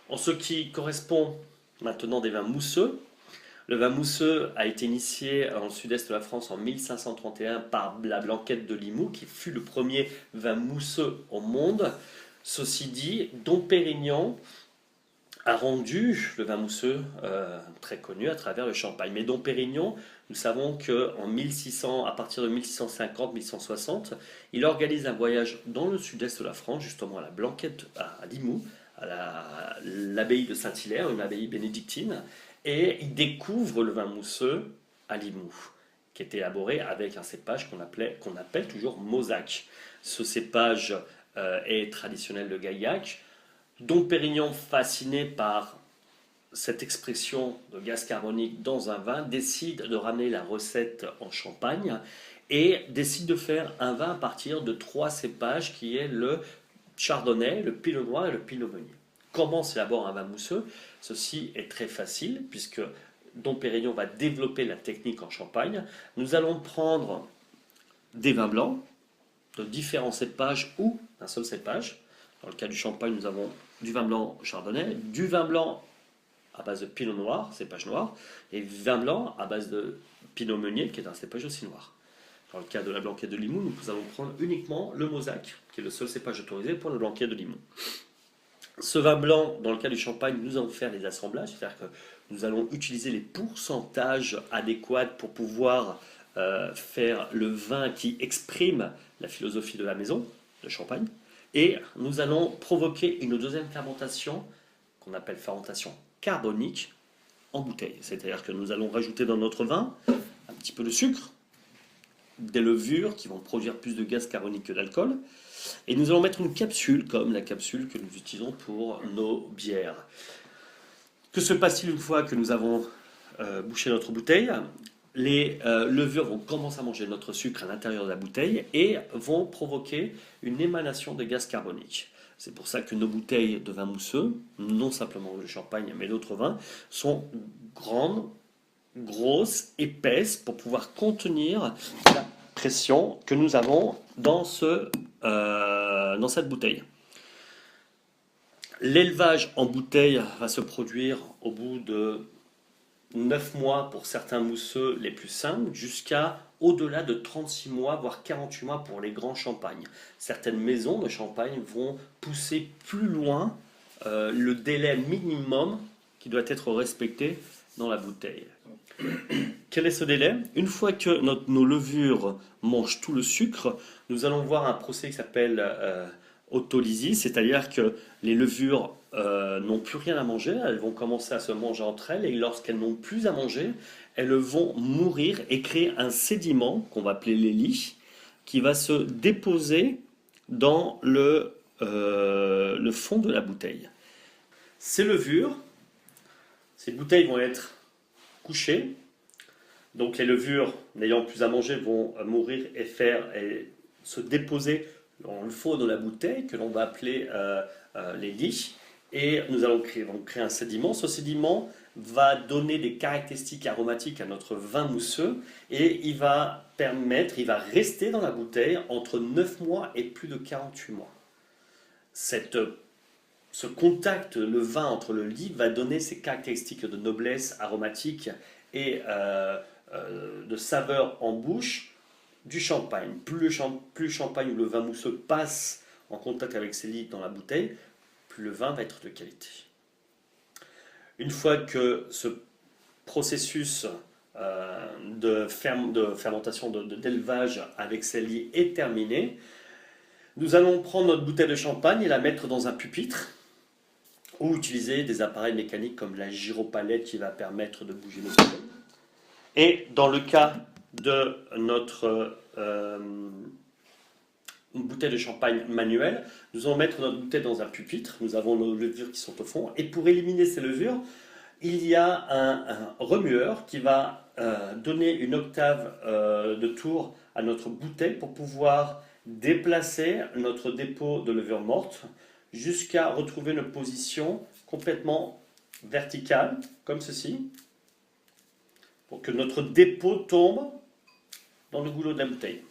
En ce qui correspond maintenant des vins mousseux, le vin mousseux a été initié dans le sud-est de la France en 1531 par la Blanquette de Limoux, qui fut le premier vin mousseux au monde. Ceci dit, Dom Pérignon a rendu le vin mousseux très connu à travers le champagne. Mais Dom Pérignon, nous savons qu'en 1600, à partir de 1650-1660, il organise un voyage dans le sud-est de la France, justement à la Blanquette à Limoux, à l'abbaye de Saint-Hilaire, une abbaye bénédictine, et il découvre le vin mousseux à Limoux, qui est élaboré avec un cépage qu'on appelle toujours Mauzac. Ce cépage est traditionnel de Gaillac. Dom Pérignon, fasciné par cette expression de gaz carbonique dans un vin, décide de ramener la recette en Champagne et décide de faire un vin à partir de trois cépages qui est le chardonnay, le pinot noir et le pinot meunier. Comment s'élabore un vin mousseux? Ceci est très facile puisque Dom Pérignon va développer la technique en Champagne. Nous allons prendre des vins blancs de différents cépages ou d'un seul cépage. Dans le cas du Champagne, nous avons du vin blanc chardonnay, du vin blanc à base de pinot noir, cépage noir, et vin blanc à base de pinot meunier, qui est un cépage aussi noir. Dans le cas de la Blanquette de Limoux, nous allons prendre uniquement le Mauzac, qui est le seul cépage autorisé pour la Blanquette de Limoux. Ce vin blanc, dans le cas du Champagne, nous allons faire les assemblages, c'est-à-dire que nous allons utiliser les pourcentages adéquats pour pouvoir faire le vin qui exprime la philosophie de la maison, de Champagne. Et nous allons provoquer une deuxième fermentation, qu'on appelle fermentation carbonique, en bouteille. C'est-à-dire que nous allons rajouter dans notre vin un petit peu de sucre, des levures qui vont produire plus de gaz carbonique que d'alcool, et nous allons mettre une capsule, comme la capsule que nous utilisons pour nos bières. Que se passe-t-il une fois que nous avons bouché notre bouteille? Les levures vont commencer à manger notre sucre à l'intérieur de la bouteille et vont provoquer une émanation de gaz carbonique. C'est pour ça que nos bouteilles de vin mousseux, non simplement le champagne mais d'autres vins, sont grandes, grosses, épaisses pour pouvoir contenir la pression que nous avons dans cette bouteille. L'élevage en bouteille va se produire au bout de 9 mois pour certains mousseux les plus simples, jusqu'à au-delà de 36 mois, voire 48 mois pour les grands champagnes. Certaines maisons de champagne vont pousser plus loin le délai minimum qui doit être respecté dans la bouteille. Quel est ce délai? Une fois que nos levures mangent tout le sucre, nous allons voir un procès qui s'appelle autolysis, c'est-à-dire que les levures n'ont plus rien à manger, elles vont commencer à se manger entre elles, et lorsqu'elles n'ont plus à manger, elles vont mourir et créer un sédiment qu'on va appeler l'élie, qui va se déposer dans le fond de la bouteille. Ces levures, ces bouteilles vont être couchées, donc les levures n'ayant plus à manger vont mourir et se déposer dans le fond de la bouteille que l'on va appeler les lits, et nous allons créer un sédiment. Ce sédiment va donner des caractéristiques aromatiques à notre vin mousseux et il va rester dans la bouteille entre 9 mois et plus de 48 mois. Ce contact, le vin entre le lit, va donner ces caractéristiques de noblesse aromatique et de saveur en bouche du champagne. Plus le champagne ou le vin mousseux passe en contact avec ces lits dans la bouteille, plus le vin va être de qualité. Une fois que ce processus de fermentation, d'élevage avec ces lits est terminé, nous allons prendre notre bouteille de champagne et la mettre dans un pupitre ou utiliser des appareils mécaniques comme la gyropalette qui va permettre de bouger nos bouteilles. Et dans le cas de notre une bouteille de champagne manuelle, nous allons mettre notre bouteille dans un pupitre, nous avons nos levures qui sont au fond, et pour éliminer ces levures, il y a un remueur qui va donner une octave de tour à notre bouteille pour pouvoir déplacer notre dépôt de levure morte jusqu'à retrouver une position complètement verticale, comme ceci, pour que notre dépôt tombe dans le goulot de la bouteille.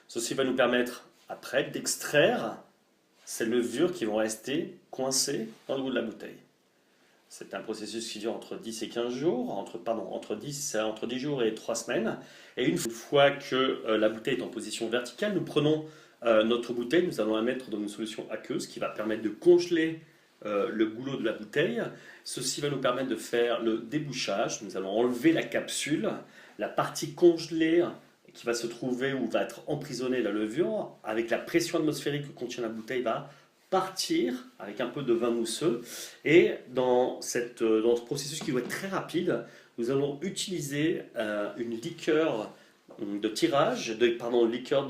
Ceci va nous permettre après d'extraire ces levures qui vont rester coincées dans le goût de la bouteille. C'est un processus qui dure entre 10 et 15 jours, entre 10 jours et 3 semaines. Et une fois que la bouteille est en position verticale, nous prenons notre bouteille, nous allons la mettre dans une solution aqueuse qui va permettre de congeler le goulot de la bouteille. Ceci va nous permettre de faire le débouchage. Nous allons enlever la capsule, la partie congelée qui va se trouver ou va être emprisonnée la levure, avec la pression atmosphérique que contient la bouteille, va partir avec un peu de vin mousseux. Et dans ce processus qui doit être très rapide, nous allons utiliser une liqueur de tirage, liqueur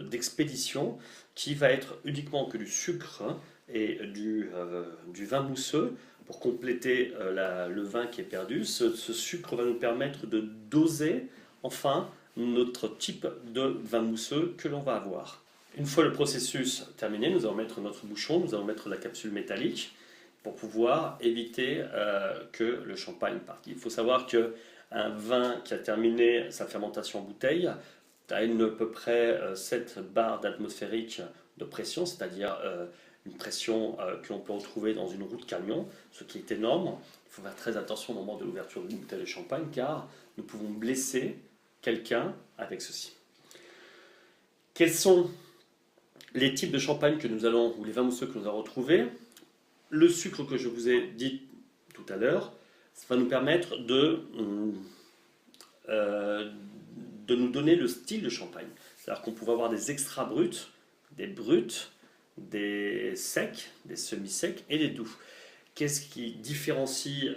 d'expédition, qui va être uniquement que du sucre et du vin mousseux pour compléter le vin qui est perdu. Ce sucre va nous permettre de doser enfin notre type de vin mousseux que l'on va avoir. Une fois le processus terminé, nous allons mettre notre bouchon, nous allons mettre la capsule métallique pour pouvoir éviter que le champagne parte. Il faut savoir qu'un vin qui a terminé sa fermentation en bouteille a à peu près 7 bars d'atmosphérique de pression, c'est-à-dire une pression que l'on peut retrouver dans une roue de camion, ce qui est énorme. Il faut faire très attention au moment de l'ouverture d'une bouteille de champagne car nous pouvons blesser quelqu'un avec ceci. Quels sont les types de champagne que nous allons, ou les vins mousseux que nous allons retrouver? Le sucre que je vous ai dit tout à l'heure, ça va nous permettre de nous donner le style de champagne. C'est-à-dire qu'on pouvait avoir des extra bruts, des secs, des semi-secs et des doux. Qu'est-ce qui différencie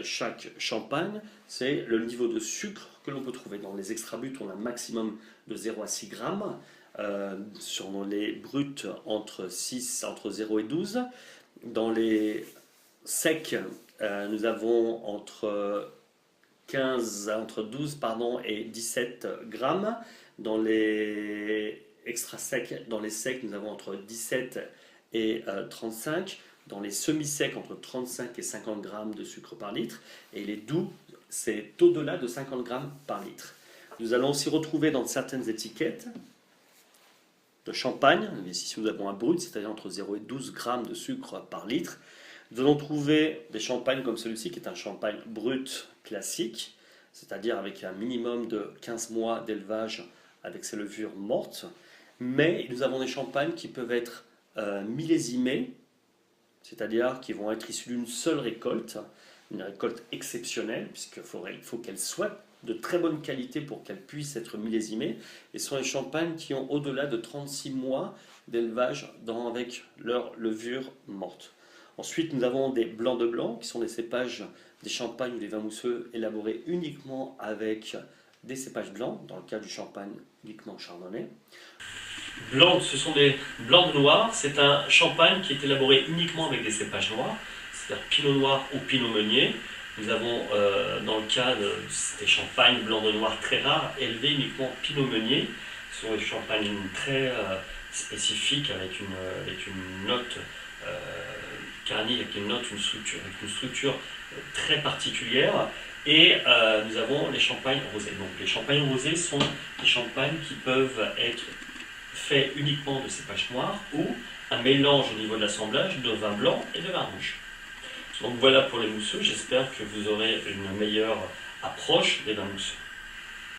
chaque champagne? C'est le niveau de sucre que l'on peut trouver. Dans les extra bruts, on a un maximum de 0 à 6 grammes. Sur les bruts, entre 0 et 12. Dans les secs, nous avons entre 12 et 17 grammes. Dans les extra secs, nous avons entre 17 et 35. Dans les semi-secs, entre 35 et 50 grammes de sucre par litre. Et les doux, c'est au-delà de 50 grammes par litre. Nous allons aussi retrouver dans certaines étiquettes de champagne, ici nous avons un brut, c'est-à-dire entre 0 et 12 grammes de sucre par litre. Nous allons trouver des champagnes comme celui-ci, qui est un champagne brut classique, c'est-à-dire avec un minimum de 15 mois d'élevage avec ses levures mortes. Mais nous avons des champagnes qui peuvent être millésimés, c'est-à-dire qui vont être issus d'une seule récolte, une récolte exceptionnelle, puisqu'il faut qu'elle soit de très bonne qualité pour qu'elle puisse être millésimée. Et ce sont les champagnes qui ont au-delà de 36 mois d'élevage avec leur levure morte. Ensuite, nous avons des blancs de blanc, qui sont des cépages, des champagnes ou des vins mousseux élaborés uniquement avec des cépages blancs, dans le cas du champagne uniquement chardonnay. Blanc, ce sont des blancs de noir, c'est un champagne qui est élaboré uniquement avec des cépages noirs, c'est-à-dire pinot noir ou pinot meunier. Nous avons, dans le cas des champagnes blanc de noir très rares, élevés uniquement pinot meunier. Ce sont des champagnes très spécifiques avec une note carnique, avec une structure très particulière. Et nous avons les champagnes rosés. Donc les champagnes rosés sont des champagnes qui peuvent être faits uniquement de cépages noirs ou un mélange au niveau de l'assemblage de vin blanc et de vin rouge. Donc voilà pour les mousseux, j'espère que vous aurez une meilleure approche des vins mousseux.